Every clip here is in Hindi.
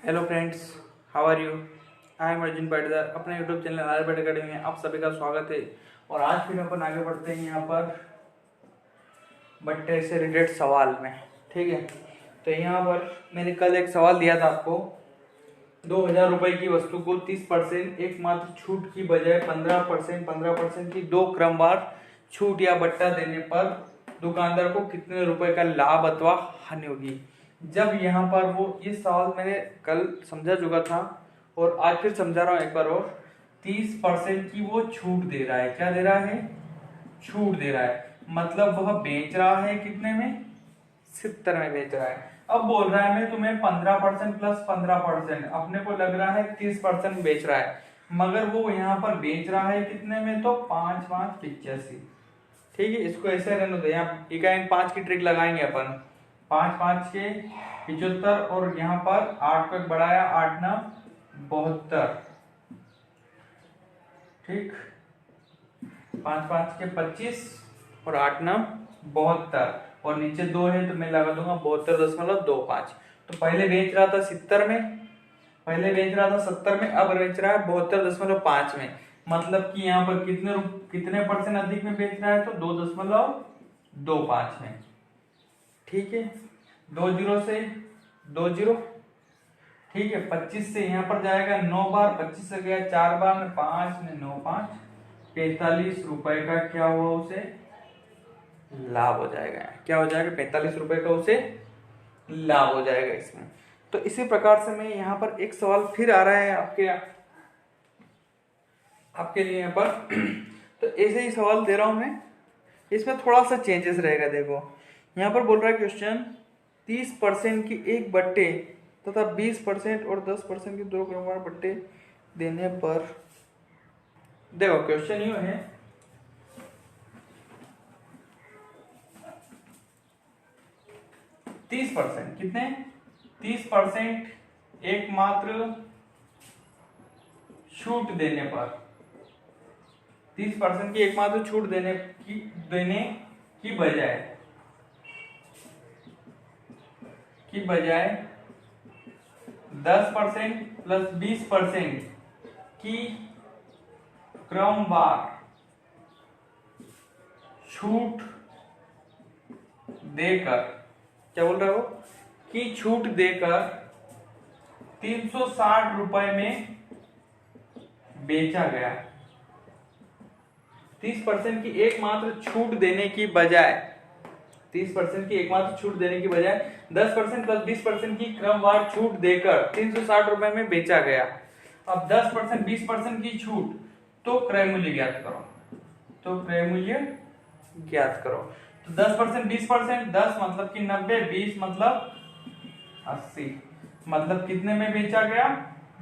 Hello friends, how are you. I am Arjun Patidar. अपने यूट्यूब चैनल आयुर्वेद अकेडमी में आप सभी का स्वागत है। और आज फिर अपन आगे बढ़ते हैं यहाँ पर बट्टे से रिलेटेड सवाल में। ठीक है, तो यहाँ पर मैंने कल एक सवाल दिया था आपको। 2000 रुपये की वस्तु को 30% एकमात्र छूट की बजाय 15% की 2 क्रमवार छूट या बट्टा देने पर दुकानदार को कितने रुपए का लाभ अथवा हानि होगी। जब यहाँ पर वो ये सवाल मैंने कल समझा चुका था और आज फिर समझा रहा हूँ एक बार और। 30% की वो छूट दे रहा है। क्या दे रहा है? छूट दे रहा है। मतलब वह बेच रहा है कितने में? 70 में बेच रहा है। अब बोल रहा है मैं तुम्हें 15% प्लस 15%, अपने को लग रहा है 30% बेच रहा है, मगर वो यहाँ पर बेच रहा है कितने में? तो 5 5 85। ठीक है, इसको ऐसे रहने दो। यहाँ इकाई 5 की ट्रिक लगाएंगे अपन। 5 5 के 75 और यहाँ पर 8 को बढ़ाया, 8 9 72। ठीक, 5 5 के 25 और 8 9 72 और नीचे 2 है तो मैं लगा दूंगा 72.25। तो पहले बेच रहा था 70 में, पहले बेच रहा था 70 में, अब बेच रहा है 72.5 में। मतलब कि यहाँ पर कितने परसेंट अधिक में बेच रहा है? तो 2.25 में। ठीक है, 20 से 20। ठीक है, 25 से यहाँ पर जाएगा 9 बार, 25 से गया 4 बार में 5 में 9 5, 45 रुपए का क्या हुआ? उसे लाभ हो जाएगा। क्या हो जाएगा? 45 रुपए का उसे लाभ हो जाएगा इसमें। तो इसी प्रकार से मैं यहाँ पर एक सवाल फिर आ रहा है आपके लिए यहाँ पर तो ऐसे ही सवाल दे रहा हूं मैं। इसमें थोड़ा सा चेंजेस रहेगा। देखो, यहाँ पर बोल रहा है क्वेश्चन 30% की एक बट्टे तथा 20% और 10% की 2 क्रमवार बट्टे देने पर। देखो, क्वेश्चन यूं है, कितने? 30% एकमात्र छूट देने पर, 30% की एकमात्र छूट देने की बजाय 10% प्लस 20% की क्रमवार छूट देकर, क्या बोल रहे हो? कि छूट देकर 360 रुपए में बेचा गया। 30% की एकमात्र छूट देने की बजाय 30% की एकमात्र छूट देने की बजाय 10% प्लस 20% की क्रमवार छूट देकर 360 रुपए में बेचा गया। अब 10% 20% की छूट, तो क्रय मूल्य ज्ञात करो। तो 10% 20%, 10 मतलब कि 90, 20 मतलब 80। मतलब कितने में बेचा गया?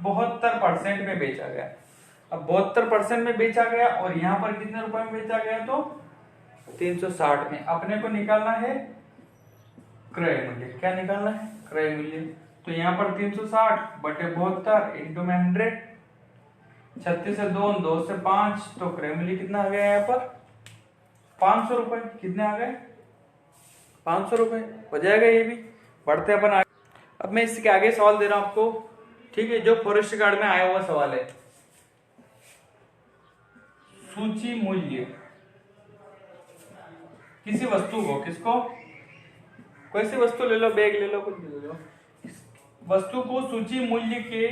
72% में बेचा गया। अब 72% में बेचा गया और यहाँ पर कितने रुपए में बेचा गया? तो 360 में। अपने को निकालना है क्रय मूल्य। क्या निकालना है? क्रय मूल्य। तो यहाँ पर 360 बटे 72 इंटू में 100, 36 से 2, 2 से 5, तो क्रय मूल्य कितना आ गया? यहाँ पर 500 रुपए। कितने आ गए? 500 रुपए हो जाएगा। ये भी बढ़ते अपन आगे। अब मैं इसके आगे सवाल दे रहा हूं आपको। ठीक है, जो फॉरेस्ट गार्ड में आया हुआ सवाल है। सूची मूल्य किसी वस्तु को, किसको? कोई सी वस्तु ले लो, बैग ले लो, कुछ भी ले लो। वस्तु को सूची मूल्य के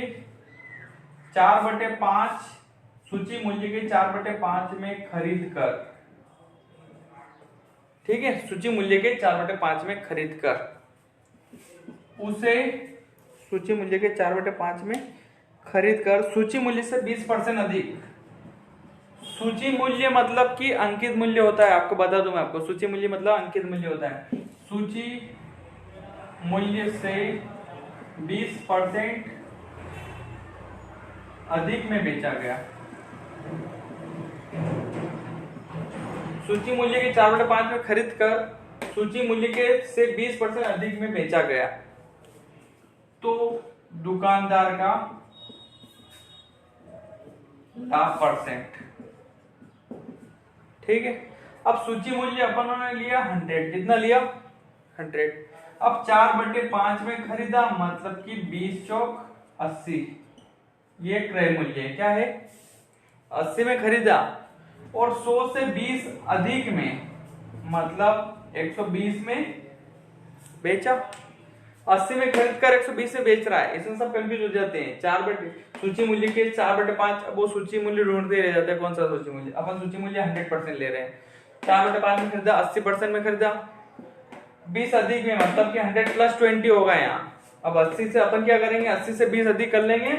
4/5, सूची मूल्य के 4/5 में खरीद कर, ठीक है, सूची मूल्य के 4/5 में खरीद कर उसे, सूची मूल्य के 4/5 में खरीद कर सूची मूल्य से 20% अधिक। सूची मूल्य मतलब कि अंकित मूल्य होता है। आपको बता दूं मैं आपको, सूची मूल्य मतलब अंकित मूल्य होता है। सूची मूल्य से 20% अधिक में बेचा गया। सूची मूल्य के 4/5 में खरीद कर सूची मूल्य के से 20% अधिक में बेचा गया, तो दुकानदार का लाभ %। ठीक है, अब सूची मूल्य अपन ने लिया 100। कितना लिया? 100। अब 4/5 में खरीदा, मतलब कि 20 चौक 80, ये क्रय मूल्य है। क्या है? 80 में खरीदा और 100 से 20 अधिक में, मतलब 120 में बेचा। 80 में खरीद कर 120 में बेच रहा है, इसमें सब कंफ्यूज हो जाते हैं। 4/, सूची मूल्य के 4/5, अब वो सूची मूल्य ढूंढते रह जाते हैं। कौन सा सूची मूल्य? अपन सूची मूल्य 100% ले रहे हैं। 4/5 में खरीदा, 80% में खरीदा, 20 अधिक में, मतलब कि 100 + 20 होगा यहाँ। अब 80 से अपन क्या करेंगे? 80 से 20 अधिक कर लेंगे।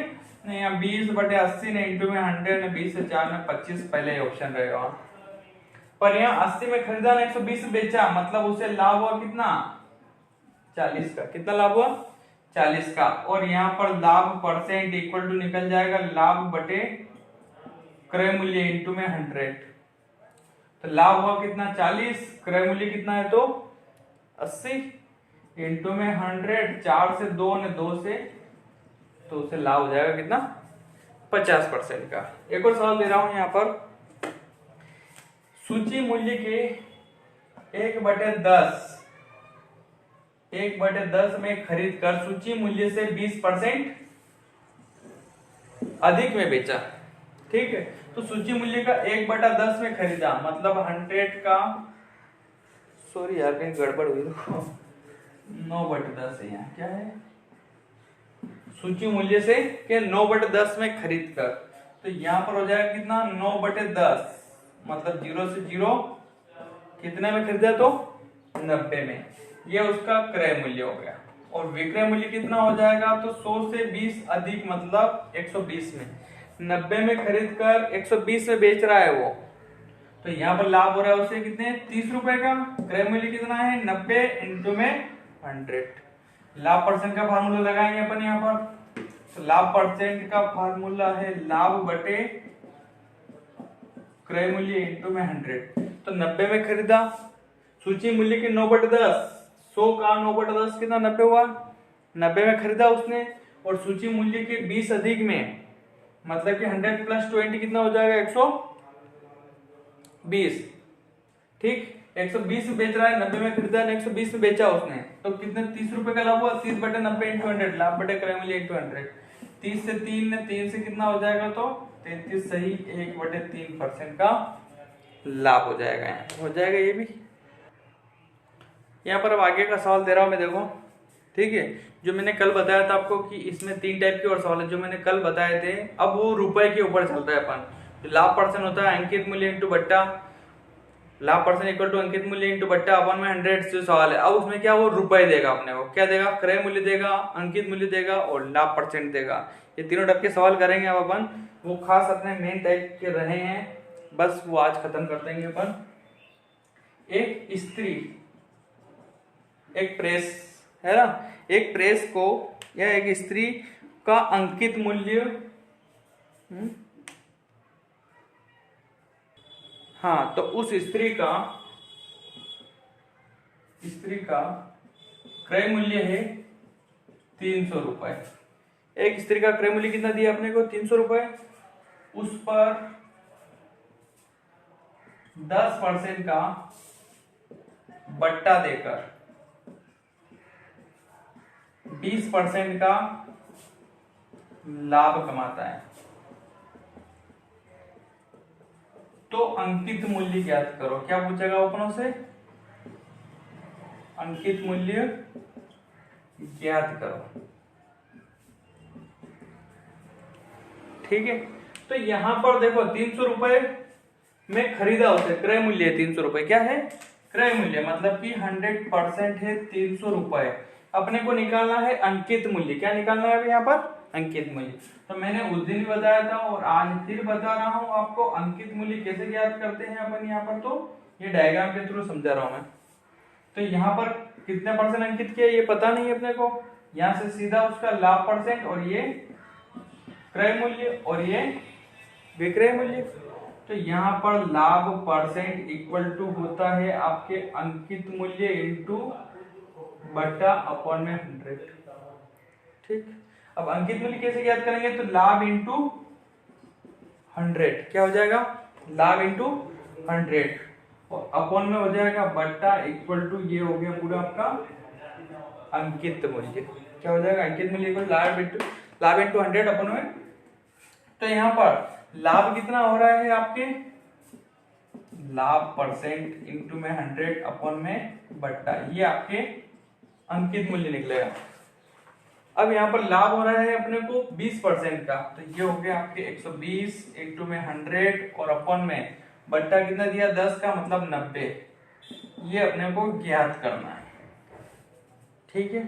नहीं, यहाँ 20/80 ने इंटू में 100 ने 20 से 4 में 25, पहले ऑप्शन रहेगा। पर यहाँ 80 में खरीदा ना 120 में बेचा, मतलब उसे लाभ हुआ कितना? 40 का। कितना लाभ हुआ? 40 का। और यहाँ पर लाभ परसेंट इक्वल टू निकल जाएगा लाभ बटे क्रय मूल्य इंटू में 100। तो लाभ हुआ कितना? 40, क्रय मूल्य कितना है तो 80, इंटू में 100, 4 से 2 ने 2 से, तो उसे लाभ हो जाएगा कितना? 50% का। एक और सवाल दे रहा हूं यहाँ पर, सूची मूल्य के 1/10 में खरीद कर सूची मूल्य से 20% अधिक में बेचा। ठीक है, तो सूची मूल्य का 1/10 में खरीदा, मतलब 100 का, सॉरी यार कहीं गड़बड़ हुई, 9/10 है यहाँ। क्या है? सूची मूल्य से के 9/10 में खरीद कर, तो यहाँ पर हो जाएगा कितना? 9/10, मतलब 0 से 0 कितने में खरीदा? तो 90 में। ये उसका क्रय मूल्य हो गया। और विक्रय मूल्य कितना हो जाएगा? तो 100 से 20 अधिक, मतलब 120 में। 90 में खरीद कर 120 में बेच रहा है वो, तो यहाँ पर लाभ हो रहा है उसे कितने? 30 रुपए का। क्रय मूल्य कितना है? 90 इंटू में 100। लाभ परसेंट का फार्मूला लगाएंगे अपन यहाँ पर। तो लाभ परसेंट का फार्मूला है लाभ बटे क्रय मूल्य इंटू में 100। तो 90 में खरीदा, सूची मूल्य के 9/10, 100 का 9/10 कितना? 90 हुआ। 90 में खरीदा उसने, और सूची मूल्य के 20 अधिक में, मतलब कि 100 + 20 कितना हो जाएगा? 120। ठीक, 120 में बेच रहा है, 90 में खरीदा, 120 में बेचा उसने, तो कितने? 30 रुपए का लाभ हुआ। 30/90 इंटू 100, लाभ बटे क्रय मूल्य इंटू 100। 30 से 3 ने 3 से कितना हो जाएगा? तो 33 सही, 1/3% का लाभ हो जाएगा। यहाँ हो जाएगा ये भी। यहाँ पर अब आगे का सवाल दे रहा हूं मैं, देखो। ठीक है, जो मैंने कल बताया था आपको कि इसमें 3 टाइप के और सवाल है जो मैंने कल बताए थे, अब वो रुपए के ऊपर चलता है अपन। लाभ परसेंट होता है अंकित मूल्य इंटू बट्टा, लाभ परसेंट इक्वल टू अंकित मूल्य इंटू बट्टा अपन में 100 से सवाल है। अब उसमें क्या, वो रुपए देगा अपने को। क्या देगा? क्रय मूल्य देगा, अंकित मूल्य देगा और लाभ परसेंट देगा। ये तीनों टाइप के सवाल करेंगे अब अपन। वो खास अपने मेन टाइप के रहे हैं, बस वो आज खत्म कर देंगे अपन। एक स्त्री, एक प्रेस है ना, एक प्रेस को या एक स्त्री का अंकित मूल्य, हाँ, तो उस स्त्री का क्रय मूल्य है 300 रुपए। एक स्त्री का क्रय मूल्य कितना दिया अपने को? 300 रुपए। उस पर 10% का बट्टा देकर 20% का लाभ कमाता है, तो अंकित मूल्य ज्ञात करो। क्या पूछेगा अपनों से? अंकित मूल्य ज्ञात करो। ठीक है, तो यहां पर देखो 300 रुपए में खरीदा उसे, क्रय मूल्य है 300 रुपए। क्या है? क्रय मूल्य, मतलब कि 100% है 300 रुपए। अपने को निकालना है अंकित मूल्य। क्या निकालना है अभी यहाँ पर? अंकित मूल्य। तो मैंने उस दिन भी बताया था और आज फिर बता रहा हूं आपको, अंकित मूल्य कैसे ज्ञात करते हैं अपन यहाँ पर। तो ये डायग्राम के थ्रू समझा रहा हूं मैं। तो यहाँ पर कितने % अंकित किया ये पता नहीं है अपने को। यहाँ से सीधा उसका लाभ परसेंट, और ये क्रय मूल्य, और ये विक्रय मूल्य। तो यहाँ पर लाभ परसेंट इक्वल टू होता है आपके अंकित मूल्य इंटू बट्टा अपन में 100। ठीक, अब अंकित मूल्य कैसे ज्ञात करेंगे? तो लाभ इंटू 100। क्या हो जाएगा? लाभ इंटू 100, और अपन में हो जाएगा बट्टा इक्वल टू, ये हो गया पूरा आपका अंकित मूल्य। क्या हो जाएगा? अंकित मूल्य इक्वल लाभ इंटू 100 अपन में। तो यहाँ पर लाभ कितना हो रहा है आपके, लाभ परसेंट इंटू में 100 अपन में बट्टा, ये आपके अंकित मूल्य निकलेगा। अब यहाँ पर लाभ हो रहा है अपने को 20% का, तो ये हो गया आपके 120 इंटू में 100 और अपन में बट्टा कितना दिया 10 का मतलब 90, ये अपने को ज्ञात करना है। ठीक है,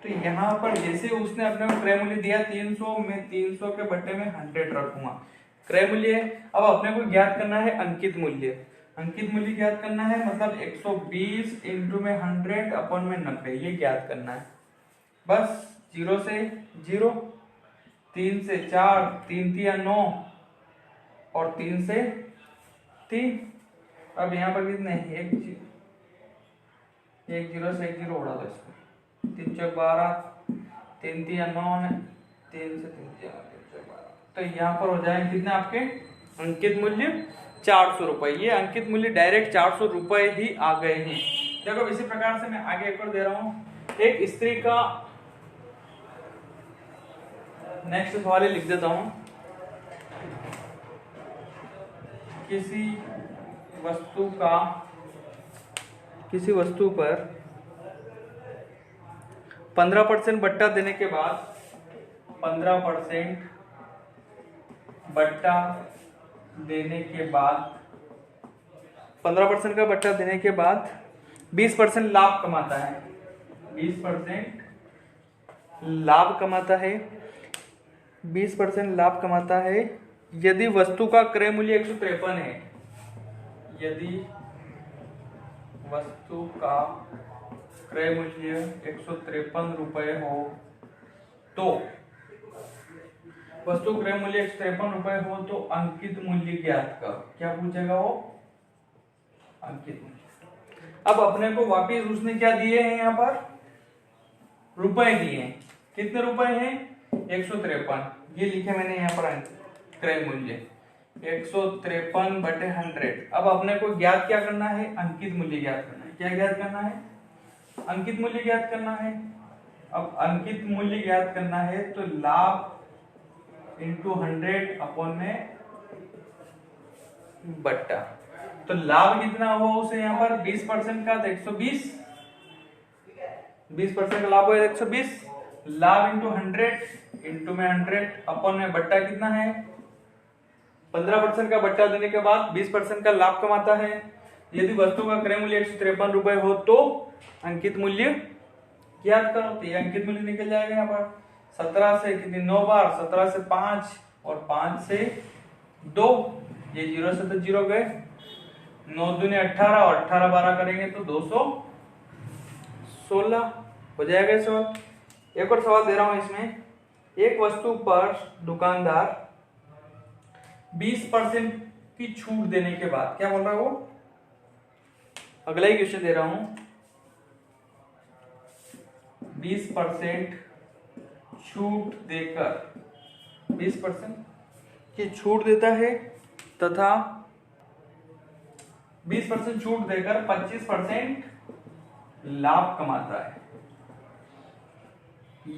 तो यहाँ पर जैसे उसने अपने को क्रय मूल्य दिया 300, में 300 के बट्टे में 100 रखूंगा, क्रय मूल्य। अब अपने को ज्ञात करना है अंकित मूल्य, अंकित मूल्य ज्ञात करना है मतलब 120 इंटू में 100 अपन में 90, ये ज्ञात करना है। बस 0 से 0, 3 से 4, 3 तिया 9 और 3 से 3। अब यहाँ पर कितने, एक 0 से 1 0 उड़ा दो इसको, 3 चौक 12, 3 तिया 9, 3 से 3 तिया 12। तो यहाँ पर हो जाए कितने आपके अंकित मूल्य 400 रुपए। ये अंकित मूल्य डायरेक्ट 400 रुपए ही आ गए हैं। देखो इसी प्रकार से मैं आगे एक और दे रहा हूँ, एक स्त्री का नेक्स्ट सवाल लिख देता हूं, किसी वस्तु पर 15% बट्टा देने के बाद 15% बट्टा देने के बाद 15% का बट्टा देने के बाद 20% लाभ कमाता है, 20% लाभ कमाता है, 20% लाभ कमाता है यदि वस्तु का क्रय मूल्य 153 है, यदि वस्तु का क्रय मूल्य 153 रुपए हो तो, वस्तु क्रय मूल्य 153 रुपए हो तो अंकित मूल्य ज्ञात कर। क्या पूछेगा वो, अंकित मूल्य। अब अपने को वापिस उसने क्या दिए हैं, यहाँ पर रुपए दिए हैं, कितने रुपए हैं 153, ये लिखे मैंने यहाँ पर क्रय मूल्य 153 बटे 100। अब अपने को ज्ञात क्या करना है, अंकित मूल्य ज्ञात करना है। क्या ज्ञात करना है, अंकित मूल्य ज्ञात करना है। अब अंकित मूल्य ज्ञात करना है तो लाभ इंटू 100 अपन में बट्टा, तो लाभ कितना हुआ उसे यहाँ पर 20% का, तो 120, 20% का लाभ हुआ 120, लाभ इंटू 100 इंटू में 100 अपन में बट्टा कितना है 15% का बट्टा देने के बाद 20% का लाभ कमाता है। यदि वस्तु का क्रय मूल्य 153 रुपए हो तो अंकित मूल्य ज्ञात करो, तो ये अंकित मूल्य निकल जाएगा यहाँ पर 17 से कितनी 9 बार, 17 से 5 और 5 से 2, ये 0 से तो 0 गए, 9 दूनी 18 और 18 12 करेंगे तो 216 हो जाएगा सवाल। एक और सवाल दे रहा हूं इसमें, एक वस्तु पर दुकानदार 20% की छूट देने के बाद, क्या बोल रहा है वो, अगला ही क्वेश्चन दे रहा हूं, 20% छूट देकर 20% की छूट देता है तथा 20% छूट देकर 25% लाभ कमाता है।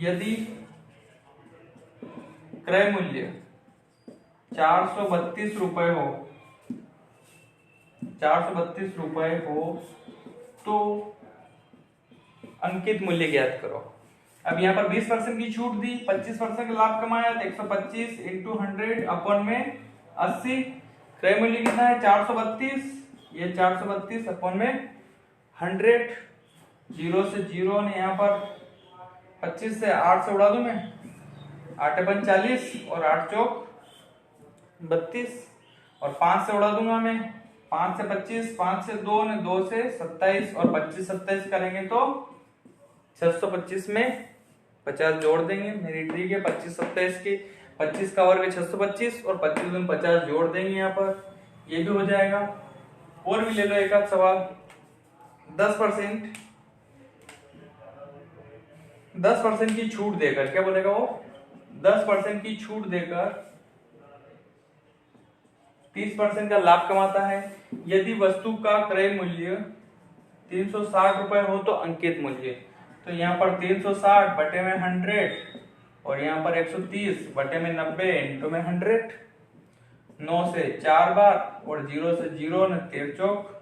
यदि क्रय मूल्य 432 रुपए हो, 432 रुपए हो तो अंकित मूल्य ज्ञात करो। अब यहाँ पर 20% की छूट दी, 25% का लाभ कमाया, तो 125 इंटू 100 अपन में 80, क्रय मूल्य कितना है 432, ये 432 अपन में 100, 0 से 0 ने यहाँ पर 25 से 8 से उड़ा दूं मैं, 8 अपन 40 और 8 चौक 32 और 5 से उड़ा दूंगा मैं, 5 से 25, 5 से 2 ने 2 से 27 और 25 27 करेंगे तो 625 में 50 जोड़ देंगे, मेरी ट्रिक है 25 27 की, 25 का वर्ग 625 और 25 में 50 जोड़ देंगे यहाँ पर, ये भी हो जाएगा। और भी ले लो एक आध सवाल, 10% की छूट देकर, क्या बोलेगा वो, 10% की छूट देकर 30% का लाभ कमाता है। यदि वस्तु का क्रय मूल्य 360 रुपए हो तो अंकित मूल्य, तो यहाँ पर 360 बटे में 100 और यहाँ पर 130 बटे में 90 इंटू में 100, 9 से 4 बार और 0 से 0 न 13 चौक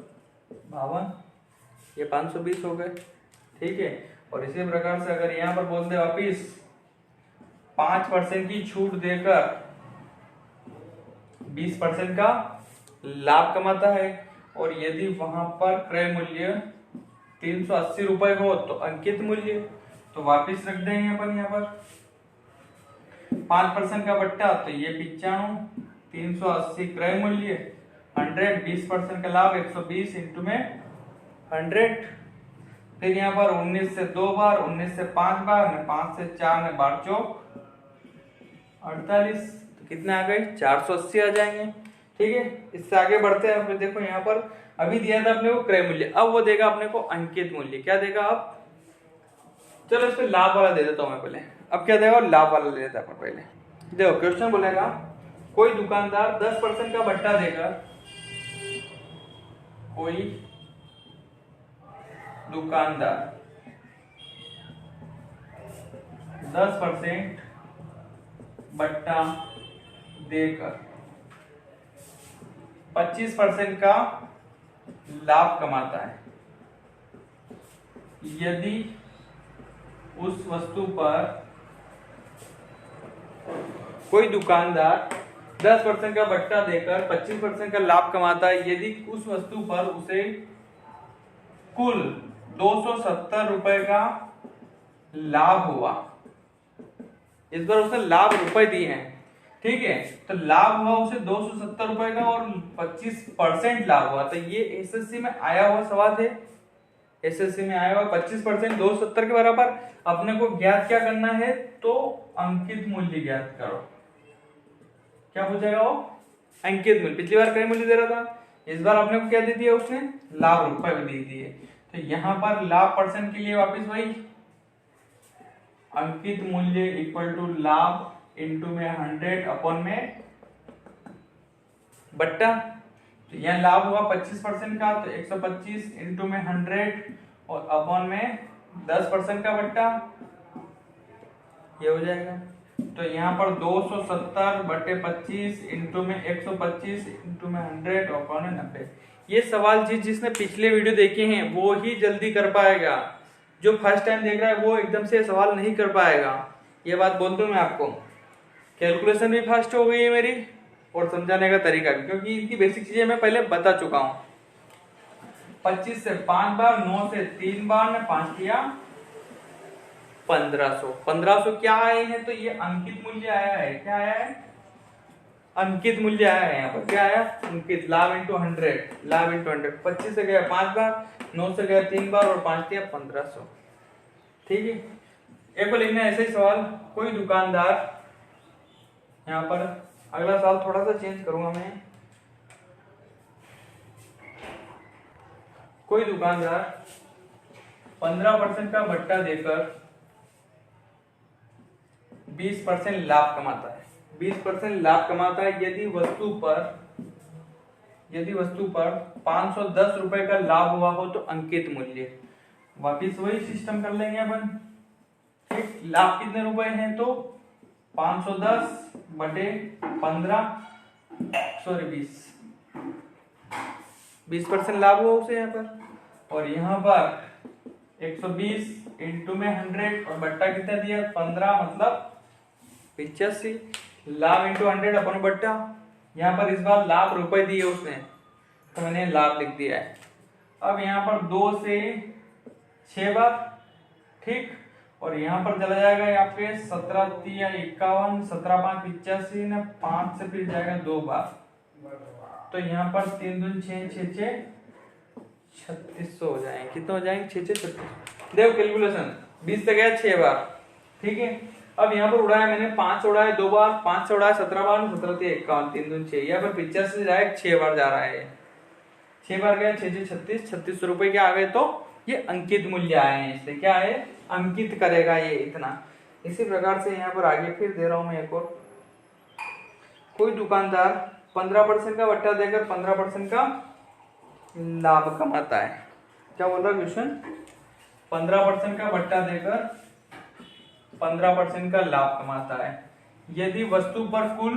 52, ये 520 हो गए। ठीक है, और इसी प्रकार से अगर यहाँ पर बोल दे वापिस 5% की छूट देकर 20% का लाभ कमाता है, और यदि वहां पर क्रय मूल्य 380 रुपए हो तो अंकित मूल्य, तो वापिस रख देंगे अपन यहाँ पर 5% का बट्टा, तो ये 95, 380 क्रय मूल्य, 100, 20% का लाभ 120 इंटू में 100। फिर यहाँ पर 19 से 2 बार, 19 से 5 बार, 5 से 4 ने 12 चौक 48, तो कितने आ गए 480 आ जाएंगे। ठीक है, इससे आगे बढ़ते हैं। फिर देखो यहाँ पर अभी दिया था अपने को क्रय मूल्य, अब वो देगा अपने को अंकित मूल्य। क्या देगा अब, चलो इस पे लाभ वाला दे देता हूं मैं पहले। अब क्या देगा, लाभ वाला ले देता है पहले। देखो क्वेश्चन बोलेगा कोई दुकानदार 10% का बट्टा देकर, कोई दुकानदार 10% बट्टा देकर 25% का लाभ कमाता है यदि उस वस्तु पर, कोई दुकानदार 10% का बट्टा देकर 25% का लाभ कमाता है यदि उस वस्तु पर उसे कुल 270 रुपए का लाभ हुआ। इस बार उसने लाभ रुपए दिए हैं, ठीक है, तो लाभ हुआ उसे 270 रुपए का और 25% लाभ हुआ। तो ये एसएससी में आया हुआ सवाल है, एसएससी में आया हुआ 25% 270 के बराबर। अपने को ज्ञात क्या करना है, तो अंकित मूल्य ज्ञात करो। क्या हो जाएगा वो, अंकित मूल्य। पिछली बार क्रय मूल्य दे रहा था, इस बार अपने को क्या दे दिया उसने, लाभ रुपए दे दिए। तो यहाँ पर लाभ परसेंट के लिए वापस वही अंकित मूल्य इक्वल टू लाभ इंटू में 100 अपॉन में बट्टा। तो यहाँ लाभ हुआ 25% का, तो 125 इंटू में 100 और अपॉन में 10% का बट्टा, ये हो जाएगा। तो यहाँ पर 270 बटे 25 इंटू में 125 इंटू में 100 अपॉन में 90। ये सवाल जिसने पिछले वीडियो देखे हैं वो ही जल्दी कर पाएगा, जो फर्स्ट टाइम देख रहा है वो एकदम से सवाल नहीं कर पाएगा। ये बात बोल दूं मैं आपको, कैलकुलेशन भी फास्ट हो गई है मेरी और समझाने का तरीका भी, क्योंकि इनकी बेसिक चीजें मैं पहले बता चुका हूं। 25 से 5 बार, 9 से 3 बार, में 5 किया 1500। 1500 क्या आए हैं, तो ये अंकित मूल्य आया है। क्या आया है, अंकित मूल्य आया है। यहाँ पर क्या आया, अंकित, लाभ इंटू 100, लाभ इंटू 100। 25 से गया 5 बार, 9 से गया 3 बार और 5 किया 1500। ठीक है, एक बार लिखना ऐसे ही सवाल। कोई दुकानदार, यहाँ पर अगला साल थोड़ा सा चेंज करूंगा मैं, कोई दुकानदार 15% का भट्टा देकर 20% लाभ कमाता है। 20% लाभ कमाता है यदि वस्तु पर 510 रुपए का लाभ हुआ हो तो अंकित मूल्य। वापिस वही सिस्टम कर लेंगे अपन। ठीक, लाभ कितने रुपए हैं, तो 510 बटे 15, सॉरी 20% लाभ हुआ उसे यहाँ पर, और यहाँ पर 120 इंटू में 100 और बट्टा कितना दिया 15, मतलब 85। लाभ इंटू 100 अपन बट्टा। यहाँ पर इस बार लाभ रुपए दिए उसने, तो मैंने लाभ लिख दिया है। अब यहाँ पर 2 से 6 बार, ठीक, और यहाँ पर चला जाएगा यहाँ पे 17 या 51, 17 5 85 न 5 से फिर जाएगा 2 बार, तो यहाँ पर 3 दून 6 6 6 3600 हो जाएंगे। कितने हो जाएंगे, 6 6 36। देखो कैलकुलेशन, 20 से गया 6 बार, ठीक है। अब यहाँ पर उड़ाया मैंने 5 उड़ाया 2 बार, 5 से उड़ाया 17 बार, 17 से 51, 3 दून 6, यहाँ पर 85 से डायरेक्ट 6 बार जा रहा है। 6 बार गया 6 6 36, 3600 रुपए के आ गए, तो ये अंकित मूल्य आए हैं। इससे क्या है, अंकित करेगा ये इतना। इसी प्रकार से यहाँ पर आगे फिर दे रहा हूं मैं एक और, कोई दुकानदार 15% का बट्टा देकर 15% का लाभ कमाता है। क्या बोल रहा क्वेश्चन, 15% का बट्टा देकर 15% का लाभ कमाता है। यदि वस्तु पर कुल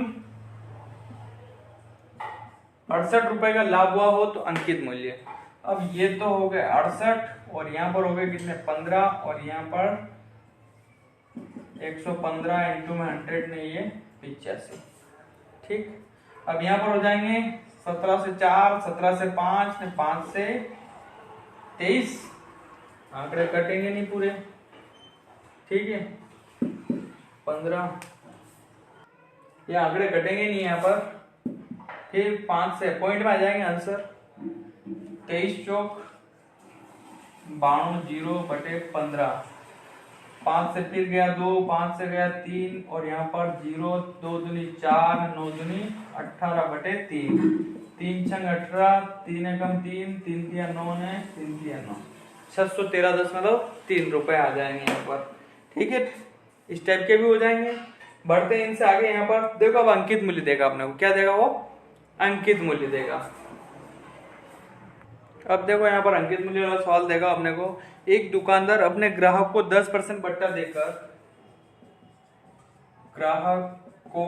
68 रुपए का लाभ हुआ हो तो अंकित मूल्य। अब ये तो हो गए 68 और यहाँ पर हो गए कितने 15 और यहाँ पर 115 इंटू में 100 ने ये 85। ठीक, अब यहाँ पर हो जाएंगे 17 से 4, 17 से 5 ने 5 से 23, आंकड़े कटेंगे नहीं पूरे। ठीक है, 15 ये आंकड़े कटेंगे नहीं यहाँ पर। फिर 5 से पॉइंट में आ जाएंगे आंसर 23 चौक 92 0 बटे 15। 5 से फिर गया 2, 5 से गया 3 और यहाँ पर 0, 2 दूनी 4, 9 दूनी 18 बटे 3, 3 छंग 18, 3 एकम 3, 3 तिया 9 ने 3 तिया 9, 613.3 रुपए आ जाएंगे यहाँ पर। ठीक है, इस टाइप के भी हो जाएंगे। बढ़ते हैं इनसे आगे। यहाँ पर देखो अब अंकित मूल्य देगा अपने को, क्या देगा वो अंकित मूल्य देगा। अब देखो यहाँ पर अंकित मूल्य वाला सवाल देगा अपने को। एक दुकानदार अपने ग्राहक को 10% बट्टा देकर ग्राहक को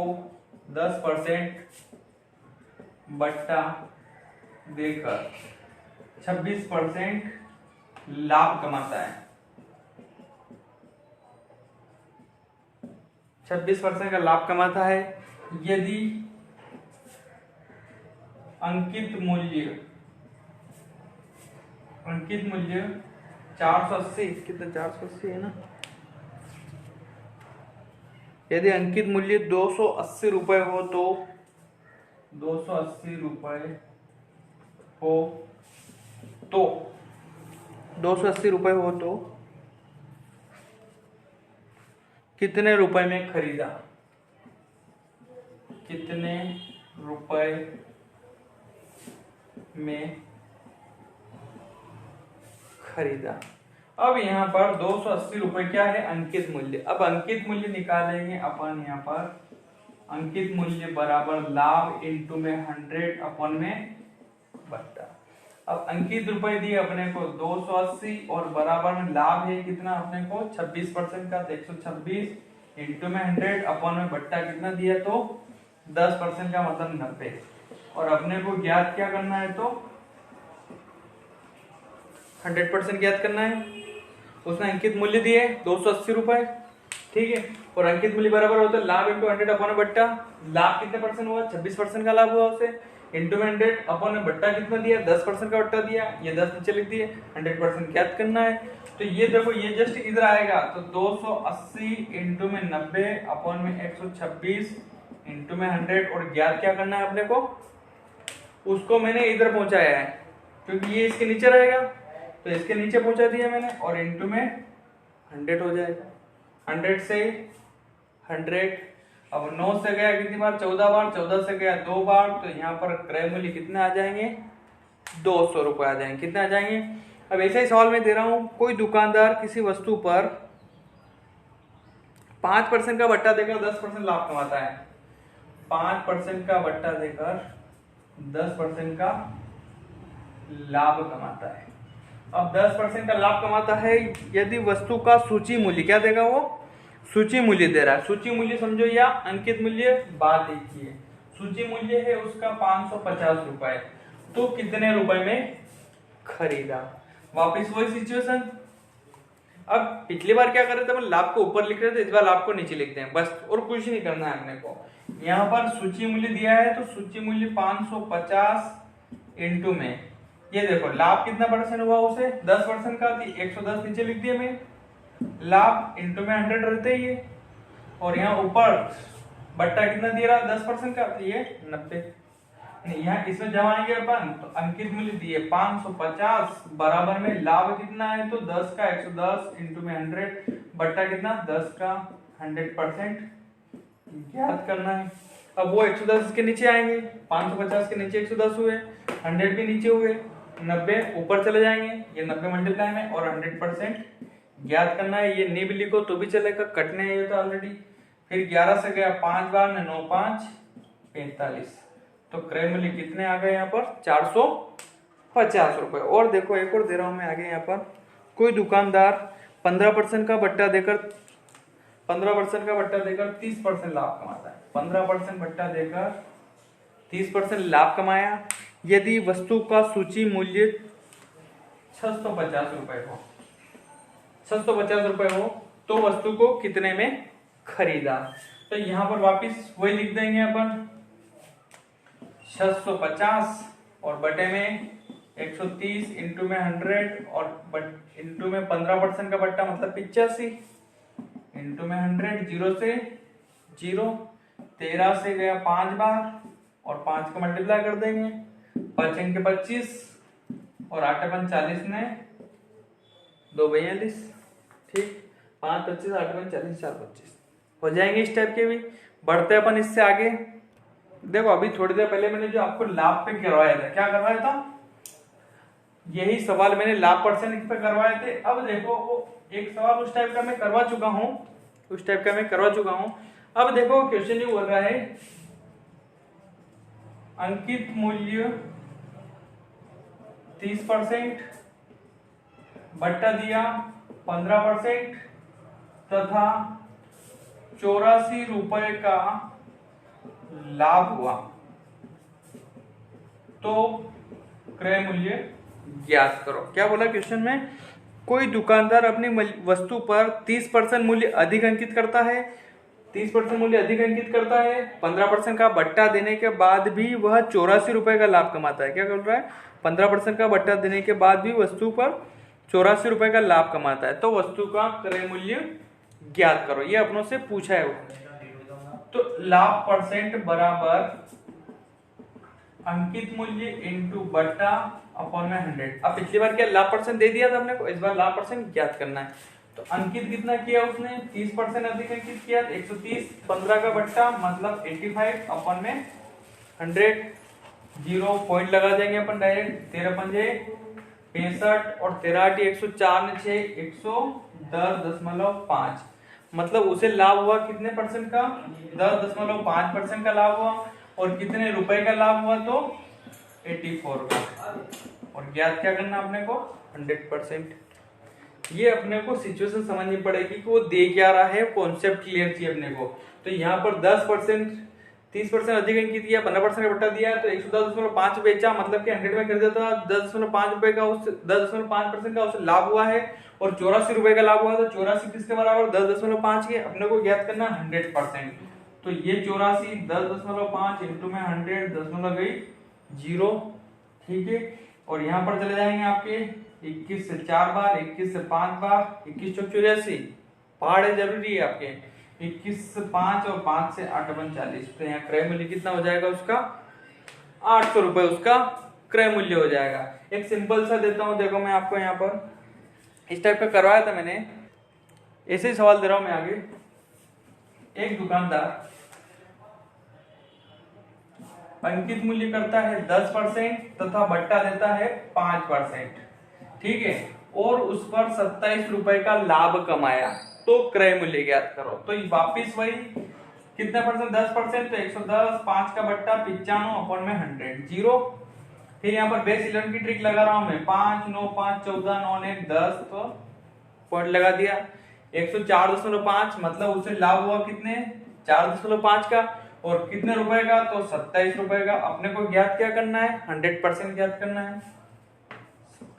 10% बट्टा देकर 26% लाभ कमाता है। 26% का लाभ कमाता है यदि अंकित मूल्य 480 कितना 480 है ना। यदि अंकित मूल्य 280 रुपए हो तो 280 रुपए हो तो 280 रुपए हो तो कितने रुपए में खरीदा, कितने रुपए में खरीदा। अब यहाँ पर 280 रुपए क्या है अंकित मूल्य। अब अंकित मूल्य निकालेंगे अपन। यहाँ पर अंकित मूल्य बराबर लाभ इंटू में 100 अपन में बट्टा। अब अंकित रुपए दिए अपने को 280 और बराबर में लाभ है कितना अपने को 26% का, 126 इंटू में 100 अपन में बट्टा कितना दिया तो 10% का मतलब 90। और अपने को ज्ञात क्या करना है तो 100% ज्ञात करना है। उसने अंकित मूल्य दिए 280 रुपए, ठीक है, और अंकित मूल्य बराबर होता है लाभ इंटू 100 अपन में बट्टा। लाभ कितने परसेंट हुआ 26% का लाभ हुआ उसे, इंटू में 100 अपन में बट्टा कितना दिया 10% का बट्टा दिया, ये 10 नीचे लिख दिए, 100% ज्ञात करना है। तो ये देखो ये जस्ट इधर आएगा तो 280 इंटू में 90 अपन में 126 इंटू में 100 और ज्ञात क्या करना है अपने को, उसको मैंने इधर पहुंचाया है क्योंकि ये इसके नीचे रहेगा तो इसके नीचे पहुंचा दिया मैंने और इंटू में 100 हो जाएगा। 100 से 100 अब 9 से गया कितनी बार 14 बार, 14 से गया 2 बार, तो यहाँ पर क्रय मूल्य कितने आ जाएंगे 200 रुपए आ जाएंगे। कितने आ जाएंगे। अब ऐसे ही सवाल में दे रहा हूं, कोई दुकानदार किसी वस्तु पर 5% का बट्टा देकर 10% लाभ कमाता है। 5% का बट्टा देकर 10% का लाभ कमाता है। अब 10% का लाभ कमाता है यदि वस्तु का सूची मूल्य क्या देगा, वो सूची मूल्य दे रहा है। सूची मूल्य समझो या अंकित मूल्य बात एक ही है। सूची मूल्य है उसका 550 रुपए, तो कितने रुपए में खरीदा। वापिस वही सिचुएशन। अब पिछली बार क्या कर रहे थे हम लाभ को ऊपर लिख रहे थे, इस बार लाभ को नीचे लिखते हैं बस, और कुछ नहीं करना है अपने को। यहाँ पर सूची मूल्य दिया है तो सूची मूल्य 550 इंटू में ये देखो लाभ कितना परसेंट हुआ उसे 10% का, 110 नीचे लिख दिया मैं, लाभ इंटू में 100 रहते ही है, और यहाँ ऊपर बट्टा कितना दे रहा 10% का, तो ये 90। यहाँ इसमें जमाएंगे अपन तो अंकित मूल्य दिए 550 बराबर में लाभ कितना है तो 10 का 110 इंटू में 100 बट्टा कितना 10 का 100% ज्ञात करना है। अब वो 110 के नीचे आएंगे, 550 के नीचे 110 हुए, 100 भी नीचे हुए, 90 ऊपर चले जाएंगे, ये 90 मल्टीप्लाई में और 100% ज्ञात करना है। ये नहीं भी लिखो तो भी चलेगा, कटने है ये तो ऑलरेडी। फिर 11 से गया 5 बार में 9 5 45, तो क्रय मूल्य कितने आ गए यहाँ पर 450 रुपए। और देखो एक और दे रहा हूं मैं आगे। यहाँ पर कोई दुकानदार 15% का बट्टा देकर 15% का बट्टा देकर 30% लाभ कमाता है। 15% बट्टा देकर 30% लाभ कमाया। यदि वस्तु का सूची मूल्य 650 रुपए हो, 650 रुपए हो तो वस्तु को कितने में खरीदा। तो यहाँ पर वापिस वही लिख देंगे अपन 650 और बटे में 130 इंटू में 100 और इंटू में 15% का बट्टा मतलब 85 इंटू में 100, 0 से 0, 13 से गया 5 बार और 5 का मल्टीप्लाई कर देंगे, 5 के 25 और 8 40 ने 2 42, ठीक, 5 25 8 40 4 25 हो जाएंगे इस टाइप के भी। बढ़ते अपन इससे आगे। देखो अभी थोड़ी देर पहले मैंने जो आपको लाभ पे करवाया था, क्या करवाया था, यही सवाल मैंने लाभ परसेंट पे करवाए थे। अब देखो वो एक सवाल उस टाइप का मैं करवा चुका हूं, अब देखो क्वेश्चन ये बोल रहा है अंकित मूल्य 30% बट्टा दिया 15% तथा 84 रुपए का लाभ हुआ तो क्रय मूल्य ज्ञात करो। क्या बोला क्वेश्चन में, कोई दुकानदार अपनी वस्तु पर 30% मूल्य अधिक अंकित करता है, 30% मूल्य अधिक अंकित करता है, 15% का बट्टा देने के बाद भी वह 84 रुपए का लाभ कमाता है। क्या बोल रहा है, 15% का बट्टा देने के बाद भी वस्तु पर 84 रुपए का लाभ कमाता है तो वस्तु का क्रय मूल्य ज्ञात करो। ये अपनों से पूछा है उसने। तो लाभ परसेंट बराबर अंकित मूल्य इंटू बट्टा अपॉन में 100। अब पिछली बार क्या लाभ परसेंट दे दिया था हमने को, इस बार लाभ परसेंट ज्ञात करना है। तो अंकित कितना किया उसने, 30% अधिक अंकित किया 130, 15 का बट्टा मतलब 85 अपॉन में 100, 0 पॉइंट लगा देंगे अपन डायरेक्ट, 13 पंजे 65 और 13 8 104 ने 6 110.5 मतलब उसे लाभ हुआ कितने परसेंट का, 10.5% का लाभ हुआ। और कितने रुपए का लाभ हुआ तो 84 का। और ज्ञात क्या करना अपने को 100%। ये अपने को सिचुएशन समझनी पड़ेगी कि वो दे क्या रहा है, कॉन्सेप्ट क्लियर चाहिए अपने को। तो यहाँ पर 10% 30% अधिक अंकित किया, 15% का बट्टा दिया तो 110.5 बेचा मतलब कि 100 में खरीदा था, 10.5 रुपए का उससे 10.5% का उसे लाभ हुआ है और 84 रुपए का लाभ हुआ। तो 84 किसके बराबर 10.5 के अपने को ज्ञात करना 100%। तो ये 84 10.5 इंटू में 100 दशमलव गई 0, ठीक है। और यहाँ पर चले जाएंगे आपके 21 से 4 बार, 21 से 5 बार, 21 चौक 84 पहाड़ जरूरी है आपके, 21 से 5 और 5 से 8 40। तो यहाँ क्रय मूल्य कितना हो जाएगा उसका 800 रुपए उसका क्रय मूल्य हो जाएगा। एक सिंपल सा देता हूं, देखो मैं आपको यहाँ पर इस टाइप का करवाया था मैंने, ऐसे ही सवाल दे रहा हूं मैं आगे। एक दुकानदार अंकित मूल्य करता है 10% तथा बट्टा देता है 5%, ठीक है, और उस पर 27 रुपए का लाभ कमाया तो क्रय मूल्य ज्ञात करो। तो वापिस वही कितने परसेंट 10% तो 110, 5 का बट्टा 95 अपॉन में 100, 0। फिर यहाँ पर बेस 11 की ट्रिक लगा रहा हूं मैं, 5 9 5 14 9 1 10 तो पॉइंट लगा दिया। 104.5 मतलब उसे लाभ हुआ कितने 4.5 का और कितने रुपए का तो 27 रुपए का। अपने को ज्ञात क्या करना है 100% ज्ञात करना है।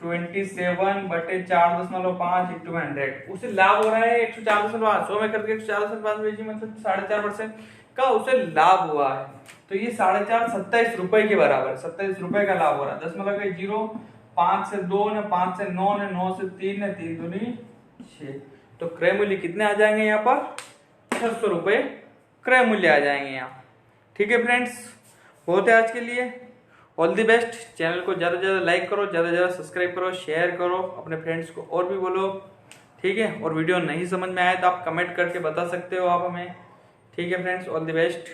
27 बटे 4.5 इंटू 100 उसे लाभ हो रहा है 104.5, 100 में करके 104.5 बेची मतलब 4.5% का उसे लाभ हुआ है। तो ये 4.5 27 रुपए के बराबर, 27 रुपए का लाभ हो रहा है। दशमलव का 0, 5 से 2 ने 5 से 9 ने 9 से 3 ने 3 दूनी 6। तो क्रय मूल्य कितने आ जाएंगे यहाँ पर 600 रुपए क्रय मूल्य आ जाएंगे यहाँ। ठीक है फ्रेंड्स, बहुत है आज के लिए। All the best. चैनल को ज़्यादा से ज़्यादा लाइक करो, ज़्यादा से ज़्यादा सब्सक्राइब करो, शेयर करो अपने फ्रेंड्स को और भी बोलो, ठीक है। और वीडियो नहीं समझ में आए तो आप कमेंट करके बता सकते हो आप हमें, ठीक है फ्रेंड्स। All the best.